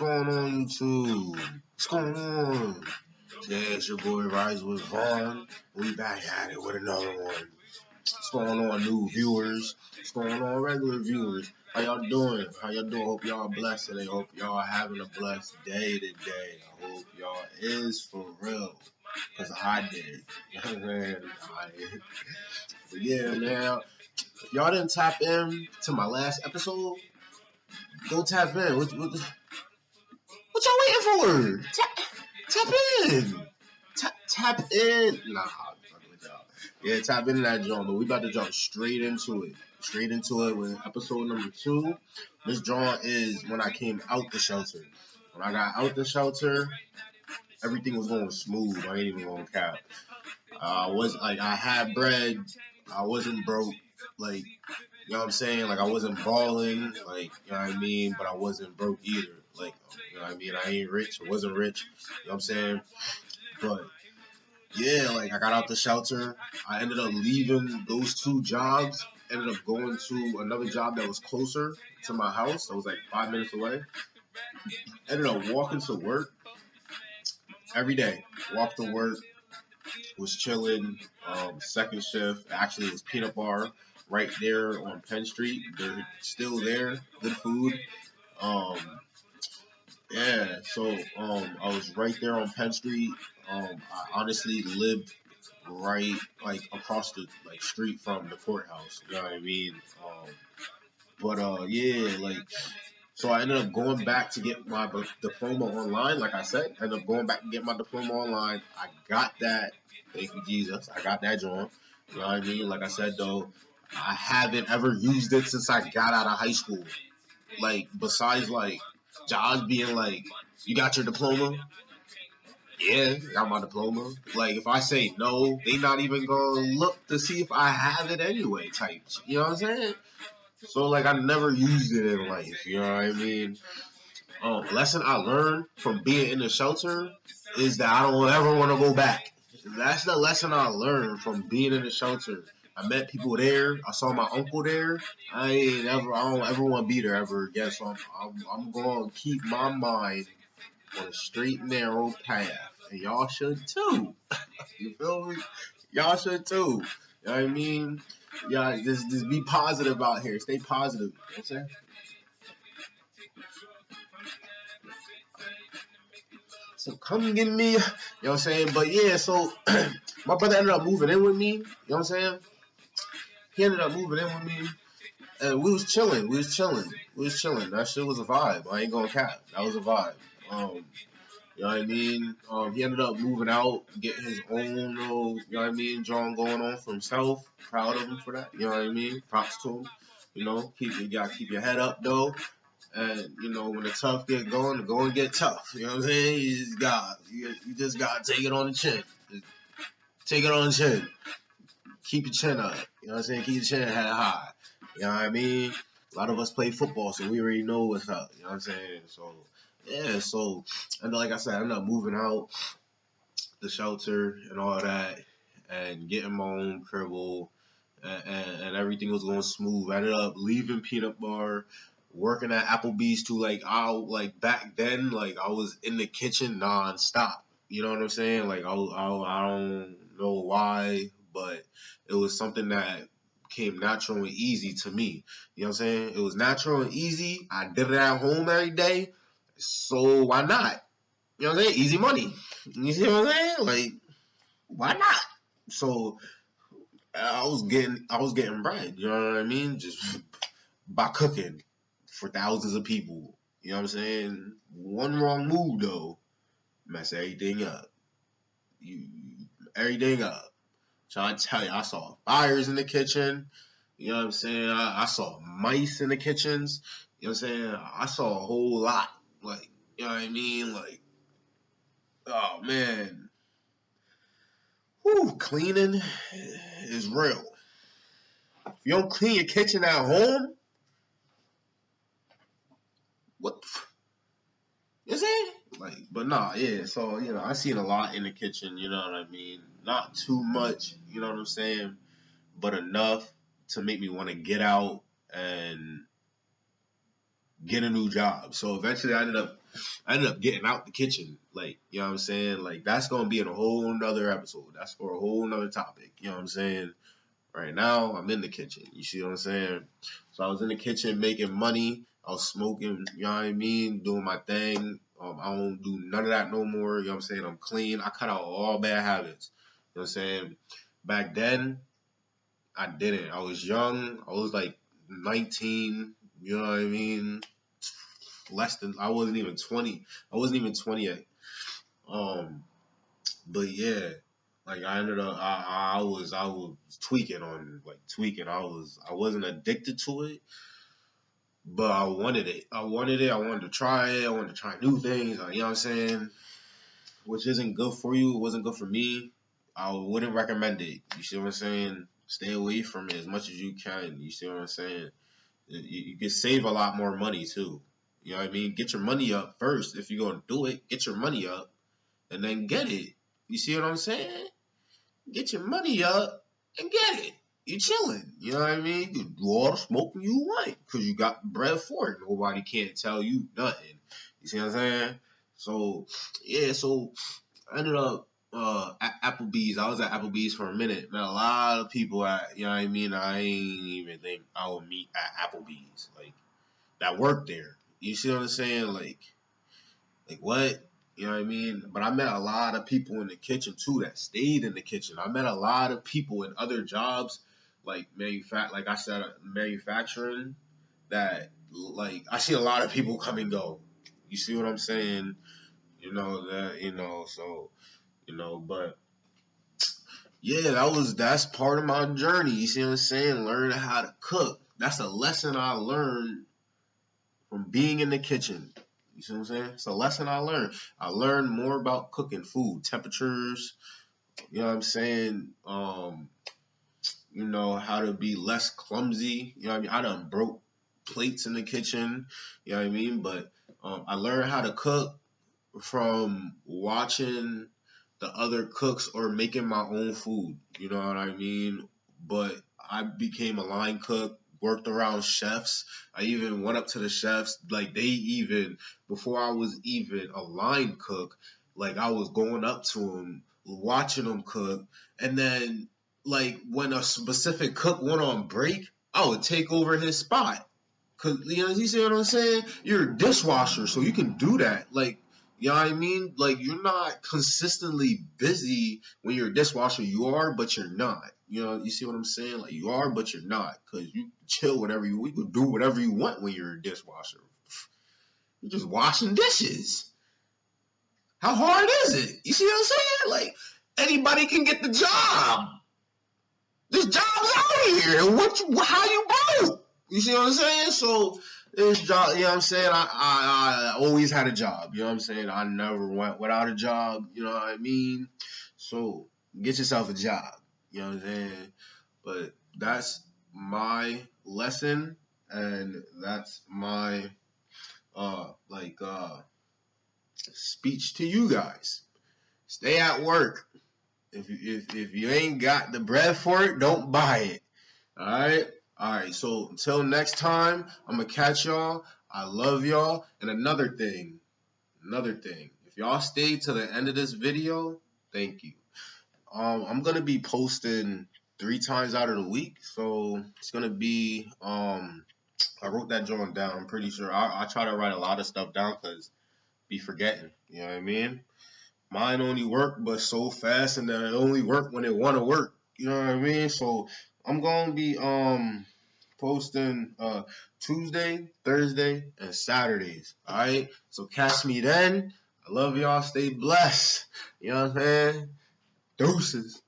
going on, YouTube? What's going on? Yeah, it's your boy Rise with Vaughn. We back at it with another one. What's going on, new viewers? What's going on, regular viewers? How y'all doing? Hope y'all blessed today. Hope y'all having a blessed day today. I hope y'all is for real. Because I did. Man, I did. But yeah, man. If y'all didn't tap in to my last episode, go tap in. What y'all waiting for? Tap in. Tap in. Nah, I'm fucking with y'all. Yeah, tap into that joint, but we about to jump straight into it. Straight into it with episode number 2. This joint is when I came out the shelter. When I got out the shelter, everything was going smooth. I ain't even gonna cap. I had bread. I wasn't broke. Like, you know what I'm saying? Like, I wasn't balling. Like, you know what I mean? But I wasn't broke either. Like, you know what I mean? I ain't rich. I wasn't rich. You know what I'm saying? But yeah, like I got out the shelter. I ended up leaving those 2 jobs. Ended up going to another job that was closer to my house. That was like 5 minutes away. Ended up walking to work every day. Walked to work. Was chilling. Second shift. Actually, it was Peanut Bar right there on Penn Street. They're still there. Good food. Um, yeah. So I was right there on Penn Street. I honestly lived right like across the street from the courthouse. You know what I mean? Yeah, like so I ended up going back to get my diploma online. Like I said, I ended up going back to get my diploma online. I got that. Thank you, Jesus. I got that joint. You know what I mean? Like I said though, I haven't ever used it since I got out of high school. Like besides like jobs being like, you got your diploma? Yeah, got my diploma. Like, if I say no, they not even gonna look to see if I have it anyway, type. You know what I'm saying? So, like, I never used it in life. You know what I mean? Lesson I learned from being in the shelter is that I don't ever want to go back. That's the lesson I learned from being in the shelter. I met people there. I saw my uncle there. I don't ever want to be there ever again. So I'm going to keep my mind on a straight and narrow path. And y'all should too. You feel me? Y'all should too. You know what I mean? Yeah, just be positive out here. Stay positive. You know what I'm saying? So come get me. You know what I'm saying? But yeah, so my brother ended up moving in with me. You know what I'm saying? He ended up moving in with me. And we was chilling. That shit was a vibe. I ain't gonna cap. That was a vibe. You know what I mean? He ended up moving out, getting his own little, you know what I mean, drawing going on for himself. Proud of him for that. You know what I mean? Props to him. You know, you gotta keep your head up though. And you know, when the tough get going, go and get tough. You know what I'm saying? You just gotta take it on the chin. Just take it on the chin. Keep your chin up. You know what I'm saying? Keep your chin head high. You know what I mean? A lot of us play football, so we already know what's up. You know what I'm saying? So yeah, and like I said, I ended up moving out the shelter and all that, and getting my own cribble, and everything was going smooth. I ended up leaving Peanut Bar, working at Applebee's too. Like back then, like I was in the kitchen nonstop. You know what I'm saying? Like I don't know why, but it was something that came natural and easy to me. You know what I'm saying? It was natural and easy. I did it at home every day, so why not? You know what I'm saying? Easy money. You see what I'm saying? Like, why not? So I was getting bread. You know what I mean? Just by cooking for thousands of people. You know what I'm saying? One wrong move though, mess everything up. Everything up. Trying to tell you, I saw fires in the kitchen. You know what I'm saying? I saw mice in the kitchens. You know what I'm saying? I saw a whole lot. Like, you know what I mean? Like, oh man. Whew, cleaning is real. If you don't clean your kitchen at home, what the you saying? Like, but nah, yeah. So, you know, I seen a lot in the kitchen, you know what I mean? Not too much, you know what I'm saying? But enough to make me want to get out and get a new job. So eventually I ended up I ended up getting out the kitchen. Like, you know what I'm saying? Like, that's gonna be in a whole nother episode. That's for a whole nother topic. You know what I'm saying? Right now, I'm in the kitchen. You see what I'm saying? So I was in the kitchen making money. I was smoking, you know what I mean? Doing my thing. I don't do none of that no more. You know what I'm saying? I'm clean. I cut out all bad habits. You know what I'm saying? Back then, I didn't. I was young. I was like 19. You know what I mean? I wasn't even 20. I wasn't even 20 yet. Um, but yeah, like I ended up, I was tweaking. I wasn't addicted to it, but I wanted it. I wanted it. I wanted to try it. I wanted to try new things. You know what I'm saying? Which isn't good for you. It wasn't good for me. I wouldn't recommend it. You see what I'm saying? Stay away from it as much as you can. You see what I'm saying? You can save a lot more money too. You know what I mean? Get your money up first. If you're gonna do it, get your money up and then get it. You see what I'm saying? Get your money up and get it. You chilling. You know what I mean? You do all the smoking you want because you got bread for it. Nobody can't tell you nothing. You see what I'm saying? So yeah, so I ended up at Applebee's. I was at Applebee's for a minute. Met a lot of people at, you know what I mean? I ain't even think I would meet at Applebee's. Like, that work there. You see what I'm saying? Like what? You know what I mean? But I met a lot of people in the kitchen too that stayed in the kitchen. I met a lot of people in other jobs, like like I said, manufacturing. That like I see a lot of people come and go. You see what I'm saying? So but yeah, that's part of my journey. You see what I'm saying? Learning how to cook. That's a lesson I learned from being in the kitchen. You see what I'm saying? It's a lesson I learned. I learned more about cooking food, temperatures, you know what I'm saying? How to be less clumsy. You know what I mean? I done broke plates in the kitchen, you know what I mean? But I learned how to cook from watching the other cooks or making my own food. You know what I mean? But I became a line cook, worked around chefs. I even went up to the chefs. Like, they even, before I was even a line cook, like, I was going up to them, watching them cook. And then, like, when a specific cook went on break, I would take over his spot. Cause, you see what I'm saying? You're a dishwasher, so you can do that. Like, you know what I mean? Like, you're not consistently busy when you're a dishwasher. You are, but you're not. You see what I'm saying? Like, you are, but you're not. Because you chill whatever you can do whatever you want when you're a dishwasher. You're just washing dishes. How hard is it? You see what I'm saying? Like, anybody can get the job. There's jobs out here. How you broke? You see what I'm saying? So this job, you know what I'm saying? I always had a job. You know what I'm saying? I never went without a job. You know what I mean? So get yourself a job. You know what I'm saying? But that's my lesson, and that's my speech to you guys. Stay at work. If you ain't got the bread for it, don't buy it. All right. All right. So until next time, I'm gonna catch y'all. I love y'all. And another thing. If y'all stayed to the end of this video, thank you. I'm gonna be posting 3 times out of the week, so it's gonna be I wrote that joint down. I'm pretty sure I try to write a lot of stuff down because be forgetting. You know what I mean? Mine only work but so fast, and then it only work when it want to work. You know what I mean? So I'm gonna be posting Tuesday, Thursday, and Saturdays. All right. So catch me then. I love y'all. Stay blessed. You know what I'm saying? Deuces.